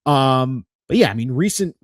But yeah, I mean, recent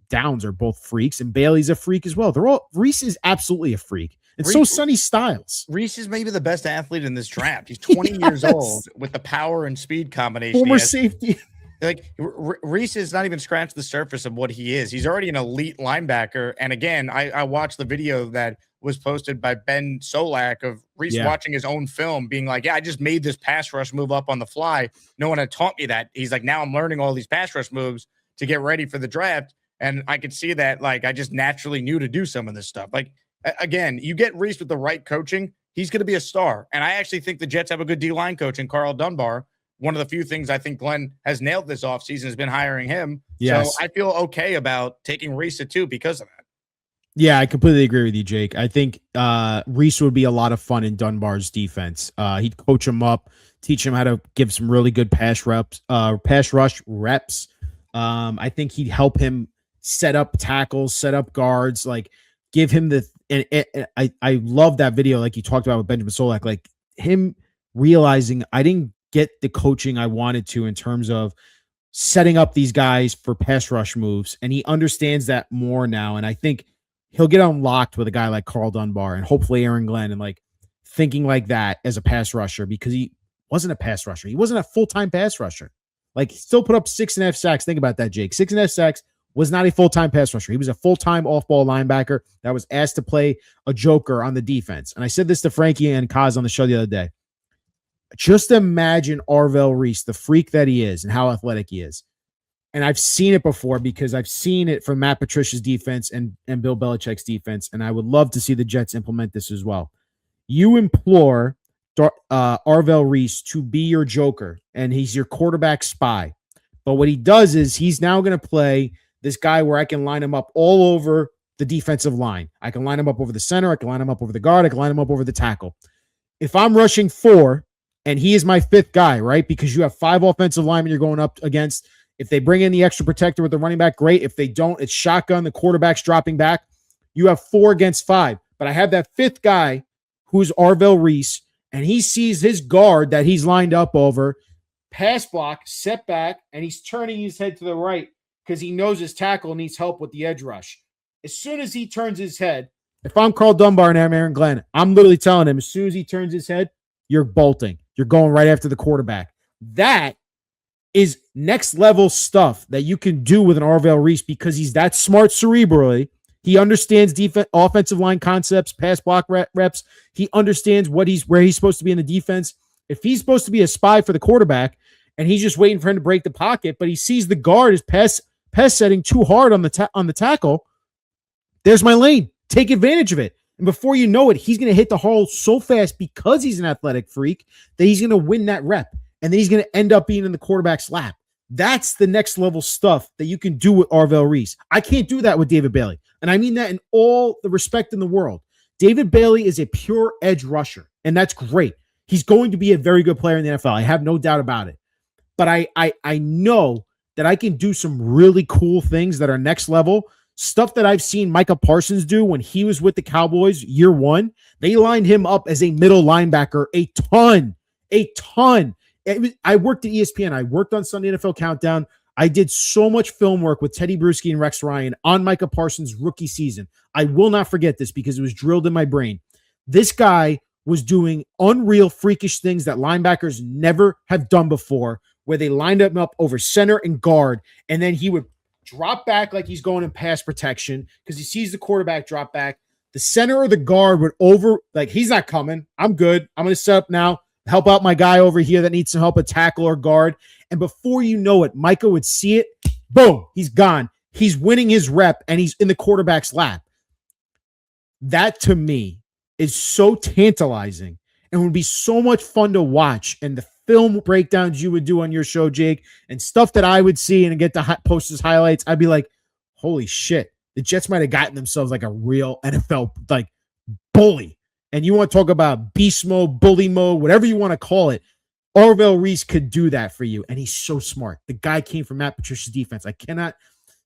Downs are both freaks, and Bailey's a freak as well. Reese is absolutely a freak, and so Sonny Styles. Reese is maybe the best athlete in this draft. He's 20 years old with the power and speed combination. Former safety. Like Reese has not even scratched the surface of what he is. He's already an elite linebacker. And again, I watched the video that was posted by Ben Solak of Reese watching his own film, being like, yeah, I just made this pass rush move up on the fly. No one had taught me that. He's like, now I'm learning all these pass rush moves to get ready for the draft. And I could see that, like, I just naturally knew to do some of this stuff. Like, again, you get Reese with the right coaching, he's going to be a star. And I actually think the Jets have a good D-line coach in Carl Dunbar. One of the few things I think Glenn has nailed this offseason has been hiring him. Yes. So I feel okay about taking Reese at 2 because of that. Yeah, I completely agree with you, Jake. I think Reese would be a lot of fun in Dunbar's defense. He'd coach him up, teach him how to give some really good pass rush reps. I think he'd help him set up tackles, set up guards, like give him I love that video, like you talked about with Benjamin Solak, like him realizing I didn't get the coaching I wanted to in terms of setting up these guys for pass rush moves. And he understands that more now. And I think he'll get unlocked with a guy like Carl Dunbar and hopefully Aaron Glenn, and like thinking like that as a pass rusher, because he wasn't a pass rusher. He wasn't a full-time pass rusher. Like, he still put up 6.5 sacks. Think about that, Jake. 6.5 sacks, was not a full-time pass rusher. He was a full-time off-ball linebacker that was asked to play a joker on the defense. And I said this to Frankie and Kaz on the show the other day. Just imagine Arvell Reese, the freak that he is and how athletic he is. And I've seen it before because I've seen it from Matt Patricia's defense and Bill Belichick's defense, and I would love to see the Jets implement this as well. You implore Arvell Reese to be your joker, and he's your quarterback spy. But what he does is he's now going to play this guy where I can line him up all over the defensive line. I can line him up over the center. I can line him up over the guard. I can line him up over the tackle. If I'm rushing 4 and he is my 5th guy, right? Because you have 5 offensive linemen you're going up against. If they bring in the extra protector with the running back, great. If they don't, it's shotgun. The quarterback's dropping back. You have 4 against 5. But I have that 5th guy who's Arvell Reese, and he sees his guard that he's lined up over, pass block, set back, and he's turning his head to the right because he knows his tackle needs help with the edge rush. As soon as he turns his head, if I'm Carl Dunbar and I'm Aaron Glenn, I'm literally telling him, as soon as he turns his head, you're bolting. You're going right after the quarterback. That is next level stuff that you can do with an Arvell Reese because he's that smart cerebrally. He understands offensive line concepts, pass block reps. He understands where he's supposed to be in the defense. If he's supposed to be a spy for the quarterback and he's just waiting for him to break the pocket, but he sees the guard is pass setting too hard on the tackle, there's my lane. Take advantage of it. And before you know it, he's going to hit the hole so fast because he's an athletic freak that he's going to win that rep. And then he's going to end up being in the quarterback's lap. That's the next level stuff that you can do with Arvell Reese. I can't do that with David Bailey. And I mean that in all the respect in the world. David Bailey is a pure edge rusher, and that's great. He's going to be a very good player in the NFL. I have no doubt about it. But I know that I can do some really cool things that are next level. Stuff that I've seen Micah Parsons do when he was with the Cowboys year 1. They lined him up as a middle linebacker a ton. I worked at ESPN. I worked on Sunday NFL Countdown. I did so much film work with Teddy Bruschi and Rex Ryan on Micah Parsons' rookie season. I will not forget this because it was drilled in my brain. This guy was doing unreal, freakish things that linebackers never have done before, where they lined him up over center and guard, and then he would drop back like he's going in pass protection because he sees the quarterback drop back. The center or the guard would he's not coming. I'm good. I'm going to set up now. Help out my guy over here that needs some help, a tackle or guard. And before you know it, Micah would see it. Boom, he's gone. He's winning his rep, and he's in the quarterback's lap. That, to me, is so tantalizing and would be so much fun to watch. And the film breakdowns you would do on your show, Jake, and stuff that I would see and get to post as highlights, I'd be like, holy shit, the Jets might have gotten themselves like a real NFL bully. And you want to talk about beast mode, bully mode, whatever you want to call it, Arvell Reese could do that for you. And he's so smart. The guy came from Matt Patricia's defense. I cannot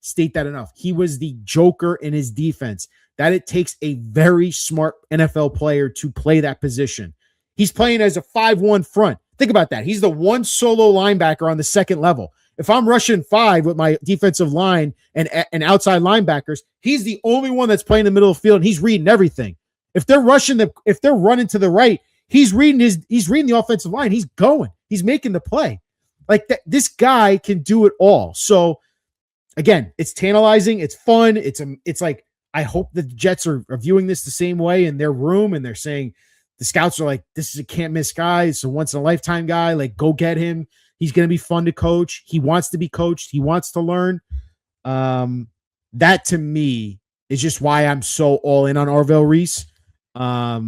state that enough. He was the joker in his defense. That it takes a very smart NFL player to play that position. He's playing as a 5-1 front. Think about that. He's the one solo linebacker on the second level. If I'm rushing 5 with my defensive line and outside linebackers, he's the only one that's playing in the middle of the field, and he's reading everything. If they're running to the right, he's reading the offensive line. He's going. He's making the play. Like that, this guy can do it all. So again, it's tantalizing. It's fun. It's like, I hope the Jets are viewing this the same way in their room, and they're saying, the scouts are like, this is a can't miss guy. It's a once in a lifetime guy. Like, go get him. He's going to be fun to coach. He wants to be coached. He wants to learn. That to me is just why I'm so all in on Arvell Reese. Yeah,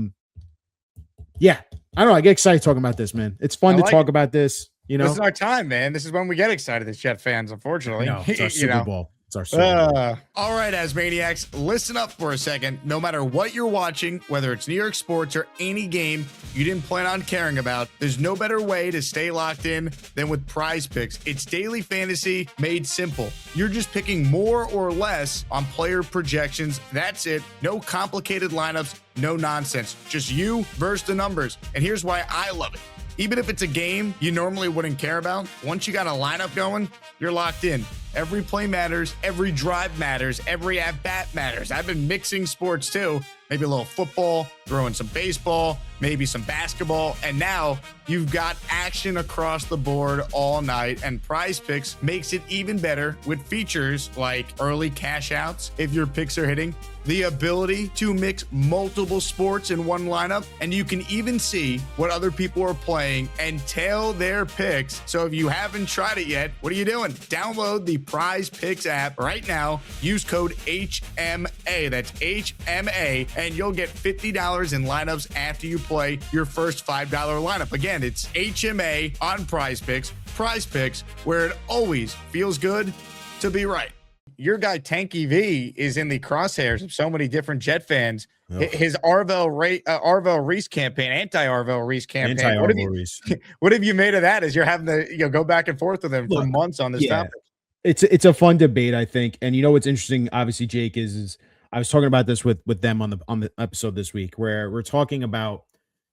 I don't know. I get excited talking about this, man. It's fun to talk about this. You know, this is our time, man. This is when we get excited as Jet fans, unfortunately. No, it's our Super Bowl. It's our Super Bowl. All right, ASMANIACs, listen up for a second. No matter what you're watching, whether it's New York sports or any game you didn't plan on caring about, there's no better way to stay locked in than with PrizePicks. It's daily fantasy made simple. You're just picking more or less on player projections. That's it. No complicated lineups, no nonsense. Just you versus the numbers. And here's why I love it. Even if it's a game you normally wouldn't care about, once you got a lineup going, you're locked in. Every play matters, every drive matters, every at-bat matters. I've been mixing sports too. Maybe a little football, throwing some baseball, maybe some basketball, and now you've got action across the board all night, and PrizePicks makes it even better with features like early cash outs if your picks are hitting, the ability to mix multiple sports in one lineup, and you can even see what other people are playing and tail their picks. So if you haven't tried it yet, what are you doing? Download the PrizePicks app right now. Use code HMA. That's HMA, and you'll get $50 in lineups after you play your first $5 lineup. Again, it's HMA on PrizePicks. PrizePicks, where it always feels good to be right. Your guy Tanky V is in the crosshairs of so many different Jet fans. Oh. His Arvell Reese campaign, anti-Arvell Reese campaign. What have you made of that as you're having to go back and forth with him for months on this topic? It's a fun debate, I think. And you know what's interesting, obviously, Jake, is I was talking about this with them on the episode this week, where we're talking about,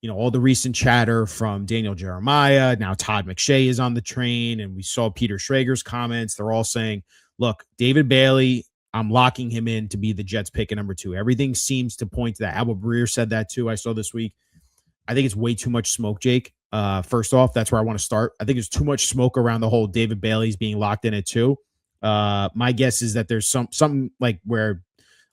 you know, all the recent chatter from Daniel Jeremiah. Now Todd McShay is on the train, and we saw Peter Schrager's comments. They're all saying, look, David Bailey, I'm locking him in to be the Jets pick at number 2. Everything seems to point to that. Albert Breer said that too. I saw this week. I think it's way too much smoke, Jake. First off, that's where I want to start. I think there's too much smoke around the whole David Bailey's being locked in at 2. My guess is that there's something like where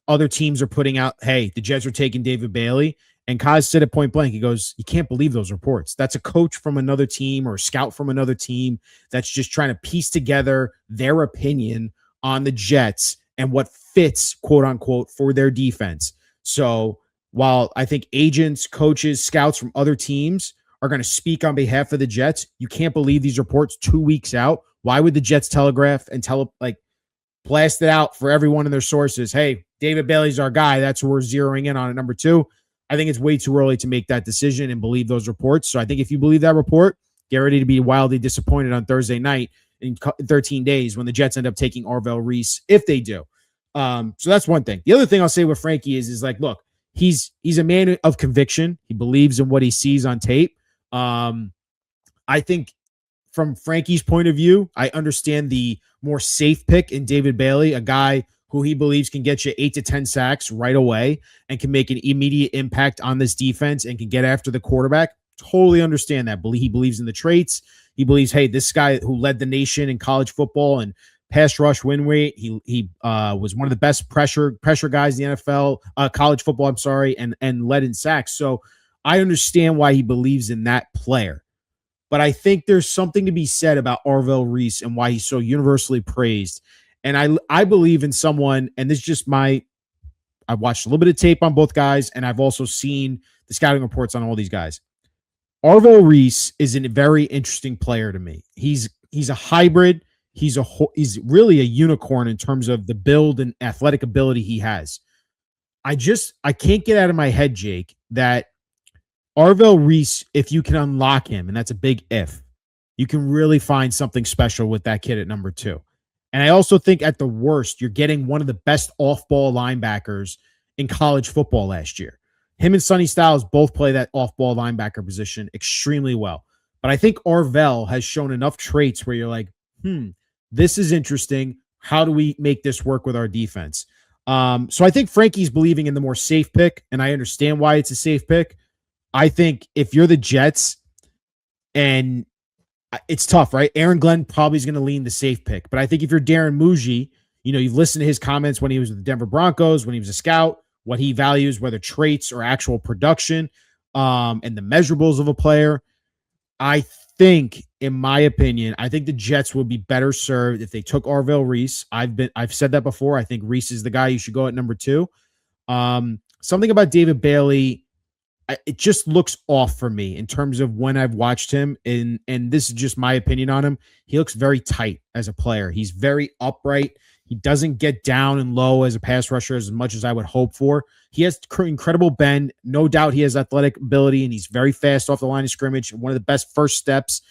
other teams are putting out, hey, the Jets are taking David Bailey. And Kaz said it point blank. He goes, you can't believe those reports. That's a coach from another team or a scout from another team that's just trying to piece together their opinion on the Jets and what fits, quote unquote, for their defense. So while I think agents, coaches, scouts from other teams are going to speak on behalf of the Jets, you can't believe these reports 2 weeks out. Why would the Jets telegraph and blast it out for everyone in their sources? Hey, David Bailey's our guy. That's who we're zeroing in on at number 2. I think it's way too early to make that decision and believe those reports. So I think if you believe that report, get ready to be wildly disappointed on Thursday night in 13 days when the Jets end up taking Arvell Reese, if they do. So that's one thing. The other thing I'll say with Frankie is like, look, he's a man of conviction. He believes in what he sees on tape. I think from Frankie's point of view, I understand the more safe pick in David Bailey, a guy who he believes can get you 8 to 10 sacks right away and can make an immediate impact on this defense and can get after the quarterback. Totally understand that. He believes in the traits. He believes, hey, this guy who led the nation in college football and pass rush win rate, he was one of the best pressure guys in the NFL, college football, I'm sorry, and led in sacks. So I understand why he believes in that player. But I think there's something to be said about Arvell Reese and why he's so universally praised. And I believe in someone, and this is just I've watched a little bit of tape on both guys, and I've also seen the scouting reports on all these guys. Arvell Reese is a very interesting player to me. He's a hybrid. He's really a unicorn in terms of the build and athletic ability he has. I can't get out of my head, Jake, that Arvell Reese, if you can unlock him, and that's a big if, you can really find something special with that kid at number 2. And I also think at the worst, you're getting one of the best off-ball linebackers in college football last year. Him and Sonny Styles both play that off-ball linebacker position extremely well. But I think Arvell has shown enough traits where you're like, This is interesting. How do we make this work with our defense? So I think Frankie's believing in the more safe pick, and I understand why it's a safe pick. I think if you're the Jets, and it's tough, right? Aaron Glenn probably is going to lean the safe pick, but I think if you're Darren Muji, you've listened to his comments when he was with the Denver Broncos, when he was a scout, what he values, whether traits or actual production, and the measurables of a player. I think, in my opinion, I think the Jets would be better served if they took Arvell Reese. I've said that before. I think Reese is the guy you should go at number 2. Something about David Bailey, it just looks off for me in terms of when I've watched him, and this is just my opinion on him. He looks very tight as a player. He's very upright. He doesn't get down and low as a pass rusher as much as I would hope for. He has incredible bend. No doubt he has athletic ability, and he's very fast off the line of scrimmage. One of the best first steps.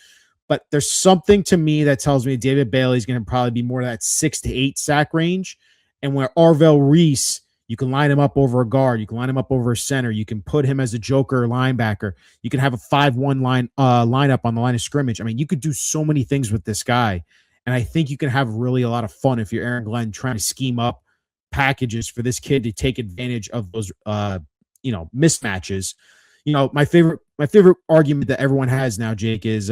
But there's something to me that tells me David Bailey is going to probably be more of that 6 to 8 sack range. And where Arvell Reese, you can line him up over a guard. You can line him up over a center. You can put him as a joker linebacker. You can have a 5-1 lineup on the line of scrimmage. I mean, you could do so many things with this guy. And I think you can have really a lot of fun if you're Aaron Glenn trying to scheme up packages for this kid to take advantage of those, mismatches. My favorite argument that everyone has now, Jake, is,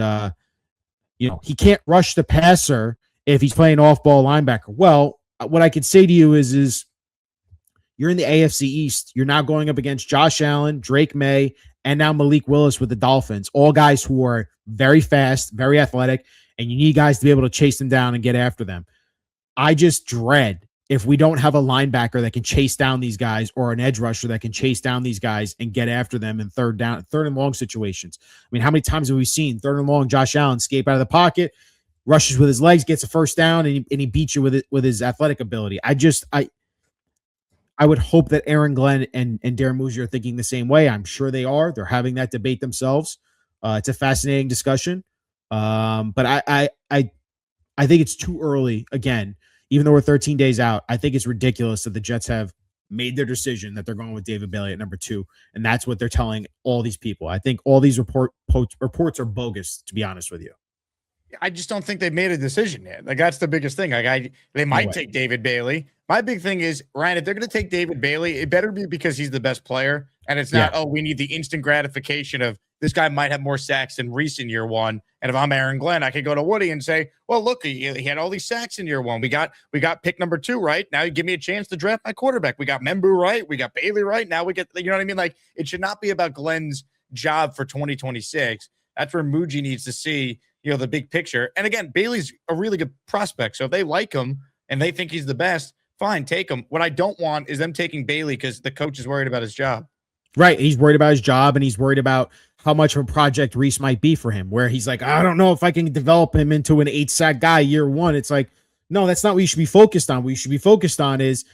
he can't rush the passer if he's playing off-ball linebacker. Well, what I could say to you is you're in the AFC East. You're now going up against Josh Allen, Drake May, and now Malik Willis with the Dolphins, all guys who are very fast, very athletic, and you need guys to be able to chase them down and get after them. I just dread if we don't have a linebacker that can chase down these guys or an edge rusher that can chase down these guys and get after them in third and long situations. I mean, how many times have we seen third and long Josh Allen escape out of the pocket, rushes with his legs, gets a first down, and he beats you with his athletic ability. I would hope that Aaron Glenn and Darren Muji are thinking the same way. I'm sure they are. They're having that debate themselves. It's a fascinating discussion. But I think it's too early. Again, even though we're 13 days out, I think it's ridiculous that the Jets have made their decision that they're going with David Bailey at number 2, and that's what they're telling all these people. I think all these reports are bogus, to be honest with you. I just don't think they've made a decision yet. Like, that's the biggest thing. Like, they might take David Bailey. My big thing is, Ryan, if they're going to take David Bailey, it better be because he's the best player. And it's not, we need the instant gratification of this guy might have more sacks than Reese in year 1. And if I'm Aaron Glenn, I could go to Woody and say, well, look, he had all these sacks in year 1. We got pick number 2, right? Now you give me a chance to draft my quarterback. We got Membu right. We got Bailey right. Now we get, you know what I mean? Like, it should not be about Glenn's job for 2026. That's where Muji needs to see, the big picture. And again, Bailey's a really good prospect. So if they like him and they think he's the best, fine, take him. What I don't want is them taking Bailey because the coach is worried about his job. Right. He's worried about his job, and he's worried about how much of a project Reese might be for him, where he's like, I don't know if I can develop him into an 8-sack guy year 1. It's like, no, that's not what you should be focused on. What you should be focused on is,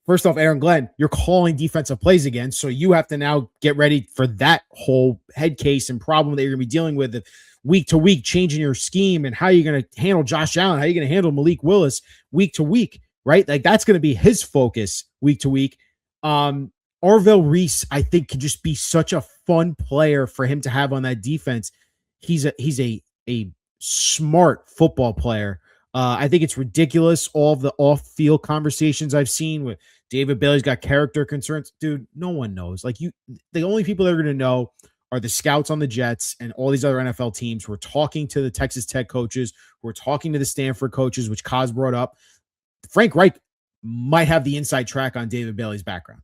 first off, Aaron Glenn, you're calling defensive plays again. So you have to now get ready for that whole head case and problem that you're going to be dealing with week to week, changing your scheme and how you're going to handle Josh Allen, how you're going to handle Malik Willis week to week, right? Like, that's going to be his focus week to week. Arvell Reese, I think, could just be such a fun player for him to have on that defense. He's a smart football player. I think it's ridiculous, all of the off-field conversations I've seen with David Bailey's got character concerns. Dude, no one knows. Like, the only people that are going to know are the scouts on the Jets and all these other NFL teams who are talking to the Texas Tech coaches, who are talking to the Stanford coaches, which Kaz brought up. Frank Reich might have the inside track on David Bailey's background.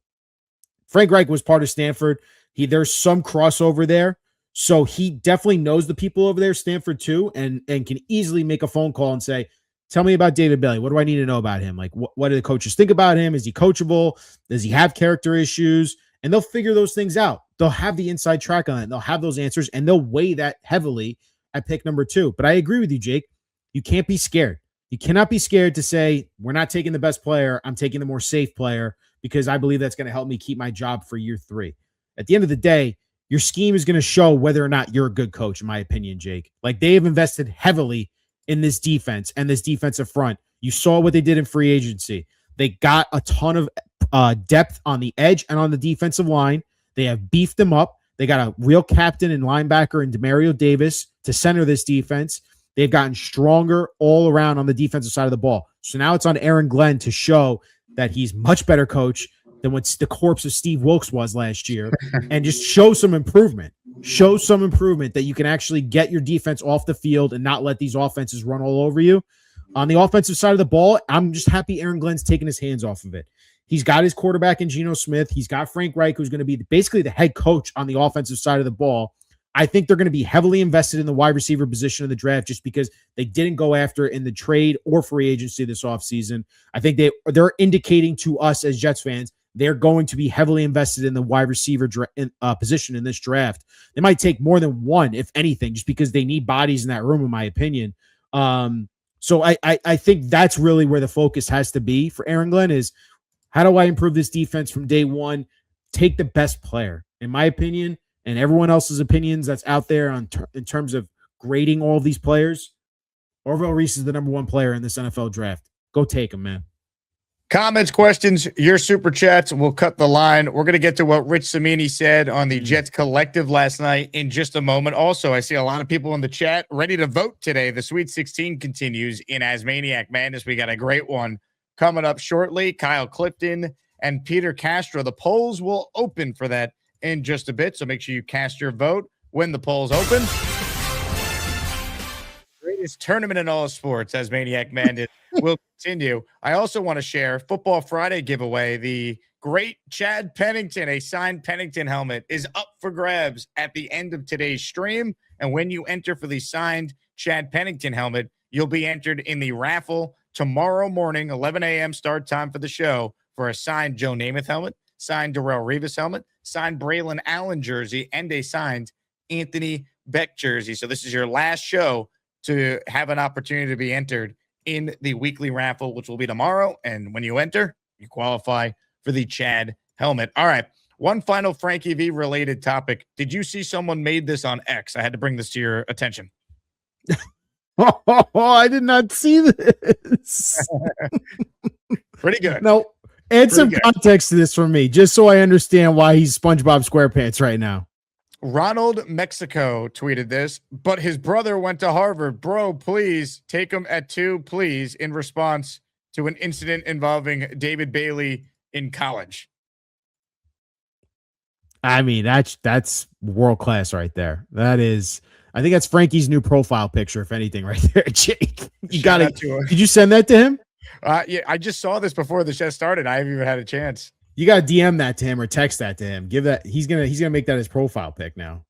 Frank Reich was part of Stanford. There's some crossover there. So he definitely knows the people over there, Stanford too, and can easily make a phone call and say, tell me about David Bailey. What do I need to know about him? Like, what do the coaches think about him? Is he coachable? Does he have character issues? And they'll figure those things out. They'll have the inside track on it. They'll have those answers, and they'll weigh that heavily at pick number 2. But I agree with you, Jake. You can't be scared. You cannot be scared to say, we're not taking the best player. I'm taking the more safe player because I believe that's going to help me keep my job for year 3. At the end of the day, your scheme is going to show whether or not you're a good coach, in my opinion, Jake. Like, they have invested heavily in this defense and this defensive front. You saw what they did in free agency. They got a ton of depth on the edge and on the defensive line. They have beefed them up. They got a real captain and linebacker in Demario Davis to center this defense. They've gotten stronger all around on the defensive side of the ball. So now it's on Aaron Glenn to show that he's much better coach than what the corpse of Steve Wilkes was last year, and just show some improvement. Show some improvement that you can actually get your defense off the field and not let these offenses run all over you. On the offensive side of the ball, I'm just happy Aaron Glenn's taking his hands off of it. He's got his quarterback in Geno Smith. He's got Frank Reich, who's going to be basically the head coach on the offensive side of the ball. I think they're going to be heavily invested in the wide receiver position of the draft just because they didn't go after it in the trade or free agency this offseason. I think they're indicating to us as Jets fans they're going to be heavily invested in the wide receiver position in this draft. They might take more than one, if anything, just because they need bodies in that room, in my opinion. So I think that's really where the focus has to be for Aaron Glenn is, how do I improve this defense from day one? Take the best player, in my opinion, and everyone else's opinions that's out there in terms of grading all of these players. Arvell Reese is the number one player in this NFL draft. Go take him, man. Comments, questions, your super chats. We'll cut the line. We're going to get to what Rich Cimini said on the Jets Collective last night in just a moment. Also, I see a lot of people in the chat ready to vote today. The Sweet 16 continues in ASMANIAC Madness. We got a great one coming up shortly. Kyle Clifton and Peter Castro. The polls will open for that in just a bit, so make sure you cast your vote when the polls open. Greatest tournament in all sports, ASMANIAC Madness will continue. I also want to share Football Friday giveaway. The great Chad Pennington, a signed Pennington helmet, is up for grabs at the end of today's stream. And when you enter for the signed Chad Pennington helmet, you'll be entered in the raffle tomorrow morning, 11 a.m. start time for the show, for a signed Joe Namath helmet, signed Darrelle Revis helmet, signed Braylon Allen jersey, and a signed Anthony Beck jersey. So this is your last show to have an opportunity to be entered in the weekly raffle, which will be tomorrow. And when you enter, you qualify for the Chad helmet. All right. One final Frankie V related topic. Did you see someone made this on X? I had to bring this to your attention. Oh, I did not see this. Pretty good. No, add some context to this for me, just so I understand why he's SpongeBob SquarePants right now. Ronald Mexico tweeted this, but his brother went to Harvard. Bro, please take him at 2, please, in response to an incident involving David Bailey in college. I mean, that's world class right there. That is, I think that's Frankie's new profile picture, if anything, right there. Jake, you got it. Did you send that to him? Yeah, I just saw this before the show started. I haven't even had a chance. You got to DM that to him or text that to him. Give that. He's gonna make that his profile pic now.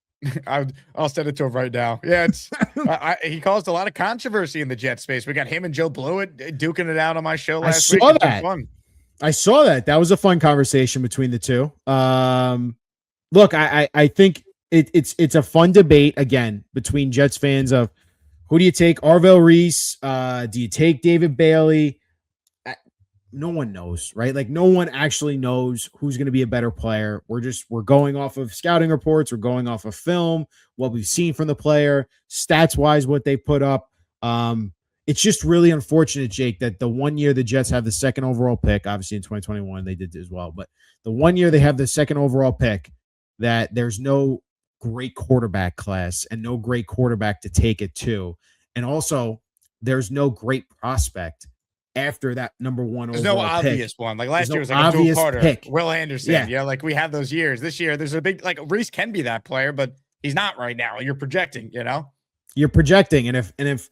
I'll send it to him right now. Yeah, it's he caused a lot of controversy in the Jet space. We got him and Joe Blewett duking it out on my show last week. I saw that. That was a fun conversation between the two. Look, I think it's a fun debate again between Jets fans of who do you take, Arvell Reese? Do you take David Bailey? No one knows, right? Like no one actually knows who's going to be a better player. We're going off of scouting reports. We're going off of film, what we've seen from the player, stats wise, what they put up. It's just really unfortunate, Jake, that the 1 year the Jets have the second overall pick, obviously in 2021 they did as well, but the 1 year they have the second overall pick, that there's no great quarterback class and no great quarterback to take it to. And also there's no great prospect after that number one. There's no obvious one. Like last year was like a dual Carter, Will Anderson. Yeah, like we have those years. This year there's a big, like Reese can be that player, but he's not right now. You're projecting, You're projecting. And if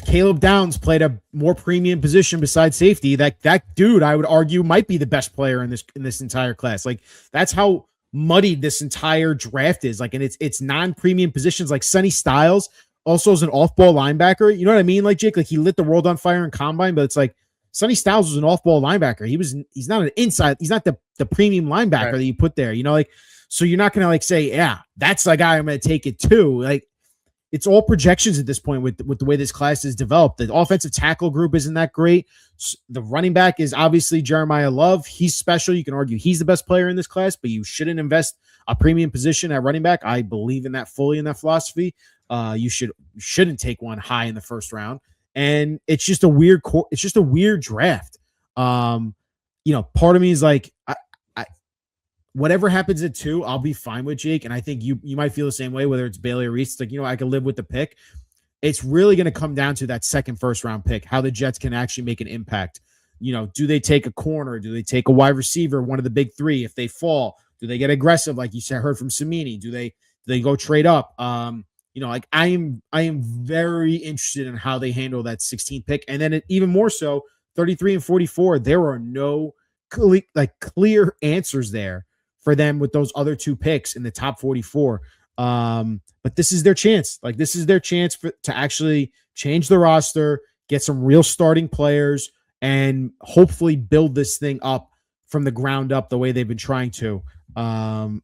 Caleb Downs played a more premium position besides safety, that dude, I would argue, might be the best player in this entire class. Like that's how muddied this entire draft is. Like, and it's non-premium positions. Like Sonny Styles also is an off-ball linebacker. You know what I mean? Like Jake, like he lit the world on fire in combine, but it's like Sonny Styles was an off-ball linebacker. He's not an inside. He's not the premium linebacker that you put there, like, so you're not going to like say, yeah, that's the guy I'm going to take it to. Like it's all projections at this point with the way this class is developed. The offensive tackle group isn't that great. The running back is obviously Jeremiah Love. He's special. You can argue he's the best player in this class, but you shouldn't invest a premium position at running back. I believe in that fully, in that philosophy. You shouldn't take one high in the first round. And it's just a weird draft. Part of me is like, whatever happens at 2, I'll be fine with, Jake. And I think you might feel the same way, whether it's Bailey or Reese. It's like, I can live with the pick. it's really going to come down to that second first round pick, how the Jets can actually make an impact. Do they take a corner? Do they take a wide receiver, one of the big three? If they fall, do they get aggressive? Like you said, heard from Samini. Do they go trade up? Like I am very interested in how they handle that 16th pick. And then even more so, 33 and 44, there are no clear answers there for them with those other two picks in the top 44. But this is their chance. Like this is their chance to actually change the roster, get some real starting players, and hopefully build this thing up from the ground up the way they've been trying to.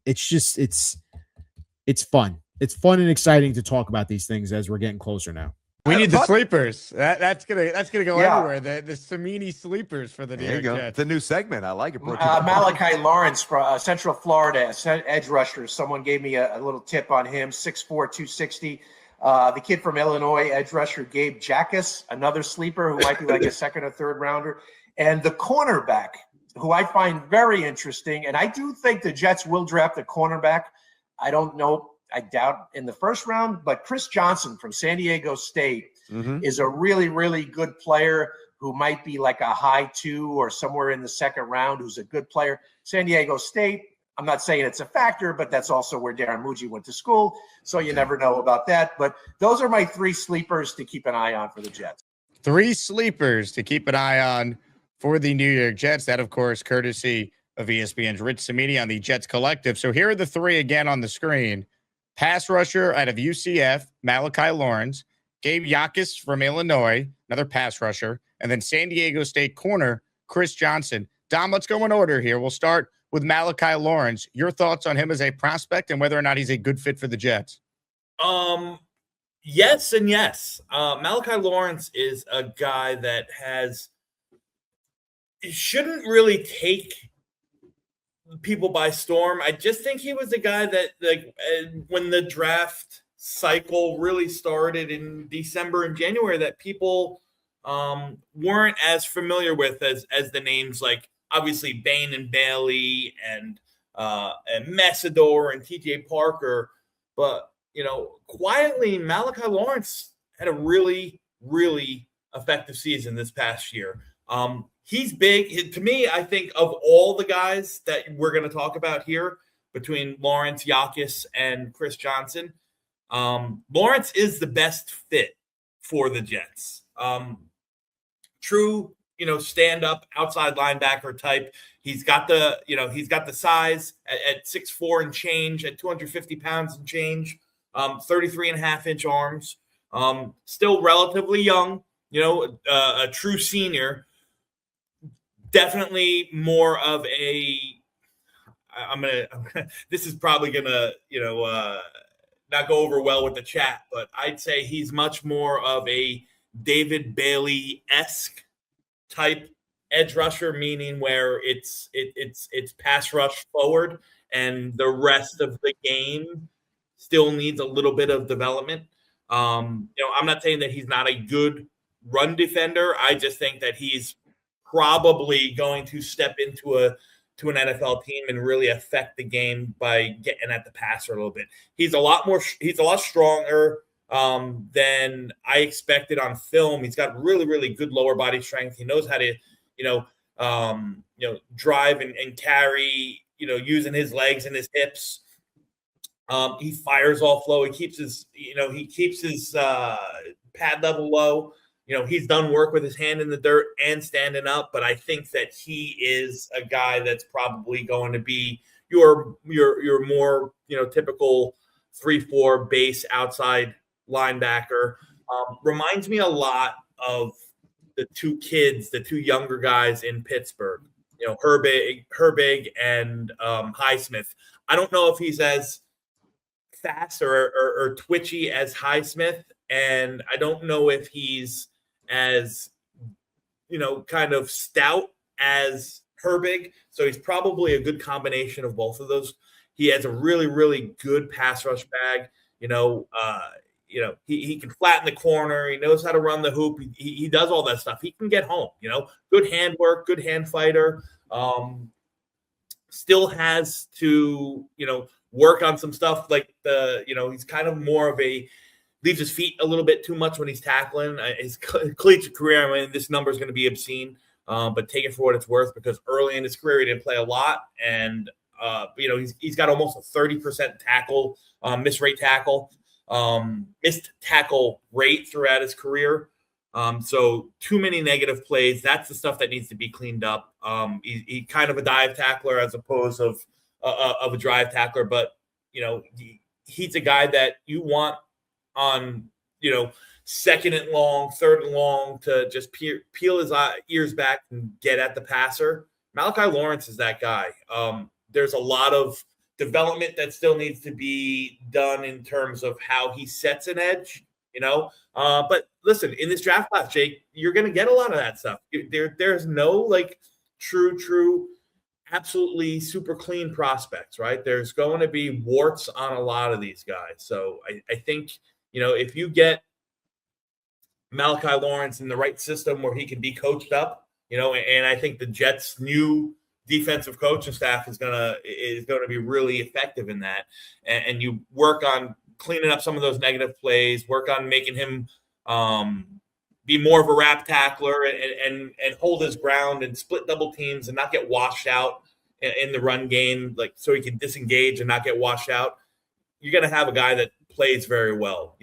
It's fun. It's fun and exciting to talk about these things as we're getting closer now. We need the sleepers. That's gonna go everywhere. The Samini sleepers for the New York Jets. The new segment. I like it. Malachi Lawrence from Central Florida, edge rusher. Someone gave me a little tip on him. 6'4", 260. The kid from Illinois, edge rusher Gabe Jacas, another sleeper who might be like a second or third rounder, and the cornerback who I find very interesting. And I do think the Jets will draft a cornerback. I don't know. I doubt in the first round, but Chris Johnson from San Diego State is a really, really good player who might be like a high 2 or somewhere in the second round, who's a good player. San Diego State, I'm not saying it's a factor, but that's also where Darren Muji went to school. So you never know about that. But those are my 3 sleepers to keep an eye on for the Jets. 3 sleepers to keep an eye on for the New York Jets. That, of course, courtesy of ESPN's Rich Samini on the Jets Collective. So here are the 3 again on the screen. Pass rusher out of UCF, Malachi Lawrence, Gabe Jacas from Illinois, another pass rusher, and then San Diego State corner, Chris Johnson. Dom, let's go in order here. We'll start with Malachi Lawrence. Your thoughts on him as a prospect and whether or not he's a good fit for the Jets? Yes and yes. Malachi Lawrence is a guy that shouldn't really take people by storm. I just think he was a guy that, like, when the draft cycle really started in December and January, that people weren't as familiar with as the names like obviously Bain and Bailey and Messidor and TJ Parker. But, quietly, Malachi Lawrence had a really, really effective season this past year. He's big. To me, I think of all the guys that we're going to talk about here, between Lawrence, Jacas, and Chris Johnson, Lawrence is the best fit for the Jets. True, stand-up outside linebacker type. He's got the size at 6'4" and change, at 250 pounds and change, 33.5-inch arms. Still relatively young, a true senior. Definitely more of a. This is probably gonna, not go over well with the chat, but I'd say he's much more of a David Bailey-esque type edge rusher, meaning where it's pass rush forward, and the rest of the game still needs a little bit of development. I'm not saying that he's not a good run defender. I just think that he's probably going to step into an NFL team and really affect the game by getting at the passer a little bit. He's a lot stronger than I expected on film. He's got really, really good lower body strength. He knows how to, drive and carry, using his legs and his hips. He fires off low. He keeps his pad level low. He's done work with his hand in the dirt and standing up, but I think that he is a guy that's probably going to be your more, typical 3-4 base outside linebacker. Reminds me a lot of the two younger guys in Pittsburgh, Herbig and Highsmith. I don't know if he's as fast or twitchy as Highsmith, and I don't know if he's as, kind of stout as Herbig. So he's probably a good combination of both of those. He has a really, really good pass rush bag. He can flatten the corner. He knows how to run the hoop. He does all that stuff. He can get home, good hand work, good hand fighter. Still has to, work on some stuff like he's kind of more of a leaves his feet a little bit too much when he's tackling. His collegiate career, I mean, this number is going to be obscene, but take it for what it's worth, because early in his career he didn't play a lot, and he's got almost a 30% tackle missed tackle rate throughout his career. So too many negative plays. That's the stuff that needs to be cleaned up. He kind of a dive tackler as opposed of a drive tackler, but he's a guy that you want on, second and long, third and long to just peel his ears back and get at the passer. Malachi Lawrence is that guy. There's a lot of development that still needs to be done in terms of how he sets an edge, but listen, in this draft class, Jake, you're going to get a lot of that stuff. There's no true, absolutely super clean prospects, right? There's going to be warts on a lot of these guys. So I think, if you get Malachi Lawrence in the right system where he can be coached up, and I think the Jets' new defensive coaching staff is gonna be really effective in that. And you work on cleaning up some of those negative plays, work on making him be more of a wrap tackler and hold his ground and split double teams and not get washed out in the run game, so he can disengage and not get washed out. You're going to have a guy that plays very well,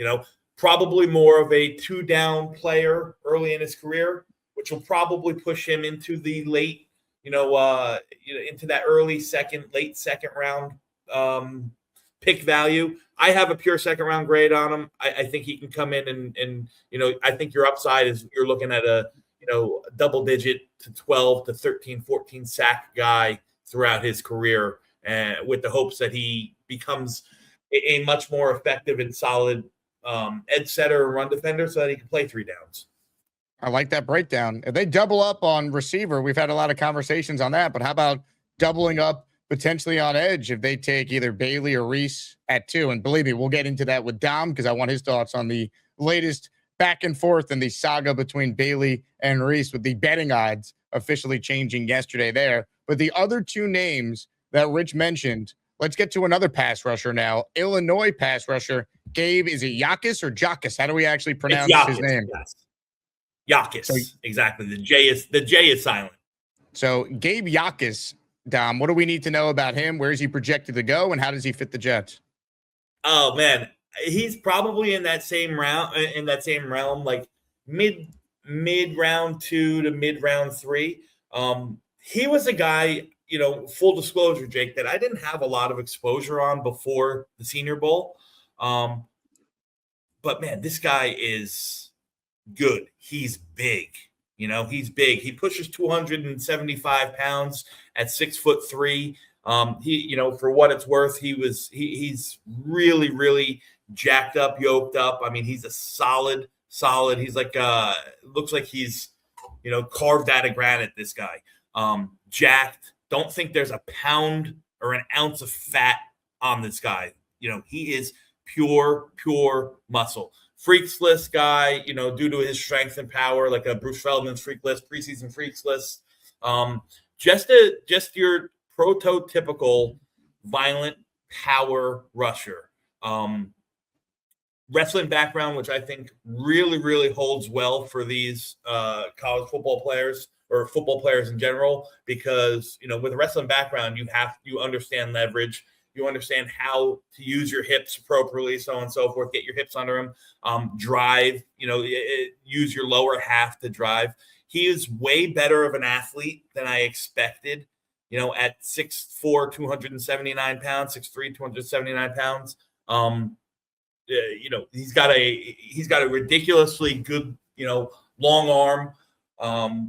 probably more of a 2-down player early in his career, which will probably push him into the late, into that early late second round pick value. I have a pure second round grade on him. I think he can come in and I think your upside is you're looking at a double digit to 12 to 13, 14 sack guy throughout his career, with the hopes that he becomes a much more effective and solid edge setter and run defender so that he can play 3 downs. I like that breakdown. If they double up on receiver, we've had a lot of conversations on that, but how about doubling up potentially on edge if they take either Bailey or Reese at 2? And believe me, we'll get into that with Dom because I want his thoughts on the latest back and forth in the saga between Bailey and Reese, with the betting odds officially changing yesterday there. But the other 2 names that Rich mentioned, let's get to another pass rusher now. Illinois pass rusher, Gabe, is it Jacas or Jacas? How do we actually pronounce his name? Yes. Jacas, exactly. The J is silent. So Gabe Jacas, Dom, what do we need to know about him? Where is he projected to go, and how does he fit the Jets? Oh man, he's probably in that same realm, like mid round 2 to mid round 3. He was a guy, full disclosure, Jake, that I didn't have a lot of exposure on before the Senior Bowl. But man, this guy is good. He's big. He's big. He pushes 275 pounds at 6'3". He, for what it's worth, he's really, really jacked up, yoked up. I mean, he's a solid. He's like, looks like he's, carved out of granite, this guy. Jacked. Don't think there's a pound or an ounce of fat on this guy. He is pure muscle. Freaks list guy, due to his strength and power, like a Bruce Feldman's freak list, preseason freaks list. Just your prototypical violent power rusher. Wrestling background, which I think really, really holds well for these college football players or football players in general, because, with a wrestling background, you understand leverage. You understand how to use your hips appropriately, so on and so forth. Get your hips under him. Drive, use your lower half to drive. He is way better of an athlete than I expected, at 6'4", 279 pounds, 6'3", 279 pounds. He's got a ridiculously good, long arm,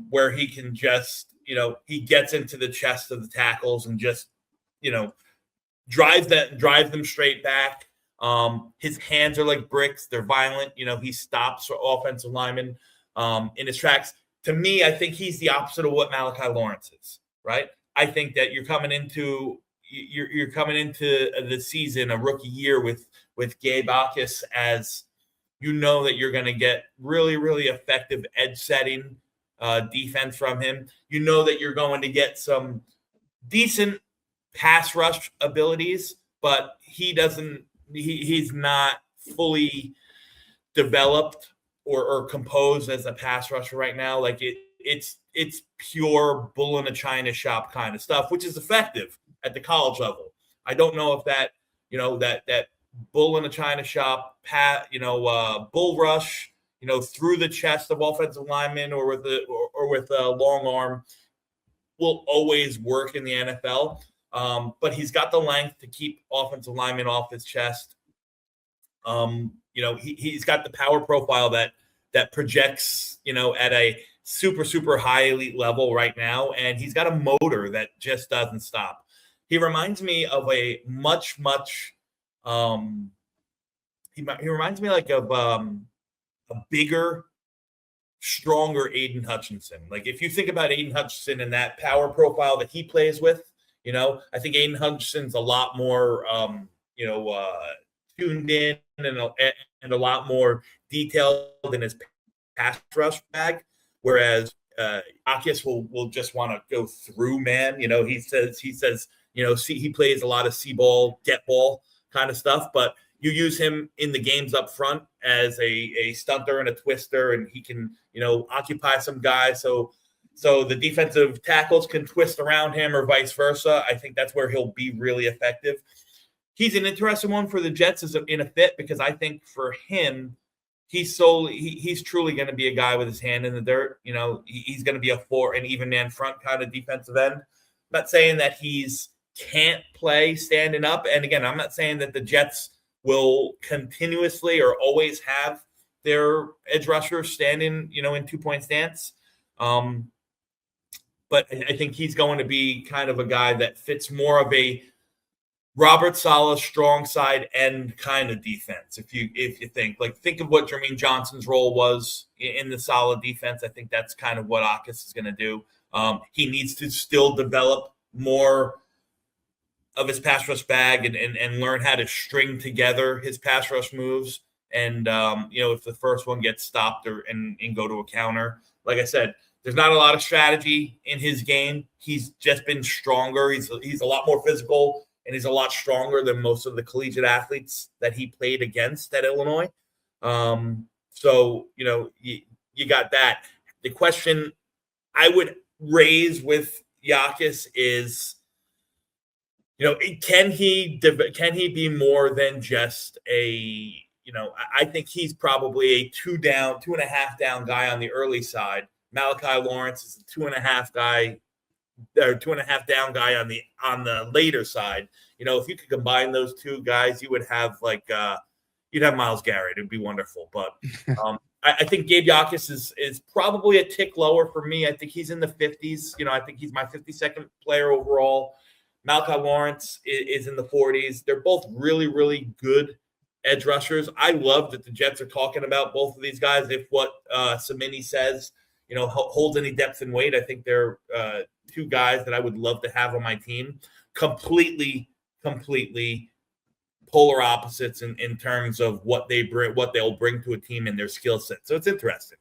where he can just, he gets into the chest of the tackles and just, drive them straight back. His hands are like bricks. They're violent. He stops offensive linemen in his tracks. To me, I think he's the opposite of what Malachi Lawrence is, right? I think that you're coming into the season, a rookie year with Gabe Jacas, as that you're going to get really, really effective edge setting defense from him. That you're going to get some decent pass rush abilities, but he's not fully developed or composed as a pass rusher right now. Like it's pure bull in a china shop kind of stuff, which is effective at the college level. I don't know if that, that bull in a china shop, bull rush, through the chest of offensive linemen or with a long arm will always work in the NFL. But he's got the length to keep offensive linemen off his chest. He's got the power profile that projects, at a super, super high elite level right now. And he's got a motor that just doesn't stop. He reminds me of a much, much, he reminds me like of a bigger, stronger Aiden Hutchinson. Like if you think about Aiden Hutchinson and that power profile that he plays with, I think Aiden Hutchinson's a lot more, tuned in and a lot more detailed in his pass rush bag, whereas Jacas will just want to go through man. He says he plays a lot of see ball, get ball kind of stuff, but you use him in the games up front as a stunter and a twister, and he can occupy some guys. So the defensive tackles can twist around him or vice versa. I think that's where he'll be really effective. He's an interesting one for the Jets in a fit, because I think for him, he's truly going to be a guy with his hand in the dirt. He's going to be an even man front kind of defensive end. I'm not saying that he's can't play standing up. And again, I'm not saying that the Jets will continuously or always have their edge rusher standing, in 2-point stance. But I think he's going to be kind of a guy that fits more of a Robert Saleh strong side end kind of defense. If you think of what Jermaine Johnson's role was in the solid defense, I think that's kind of what Jacas is going to do. He needs to still develop more of his pass rush bag and learn how to string together his pass rush moves. And, if the first one gets stopped and go to a counter, like I said, there's not a lot of strategy in his game. He's just been stronger. He's a lot more physical, and he's a lot stronger than most of the collegiate athletes that he played against at Illinois. So, you got that. The question I would raise with Jacas is, can he be more than just a, I think he's probably a 2.5 down guy on the early side. Malachi Lawrence is a 2.5 guy, or 2.5 down guy on the later side. If you could combine those two guys, you would have you'd have Myles Garrett. It'd be wonderful. But I think Gabe Jacas is probably a tick lower for me. I think he's in the 50s. I think he's my 52nd player overall. Malachi Lawrence is in the 40s. They're both really, really good edge rushers. I love that the Jets are talking about both of these guys. If what Samini says, holds any depth and weight, I think they're two guys that I would love to have on my team. Completely polar opposites in terms of what they'll bring to a team and their skill set. So it's interesting.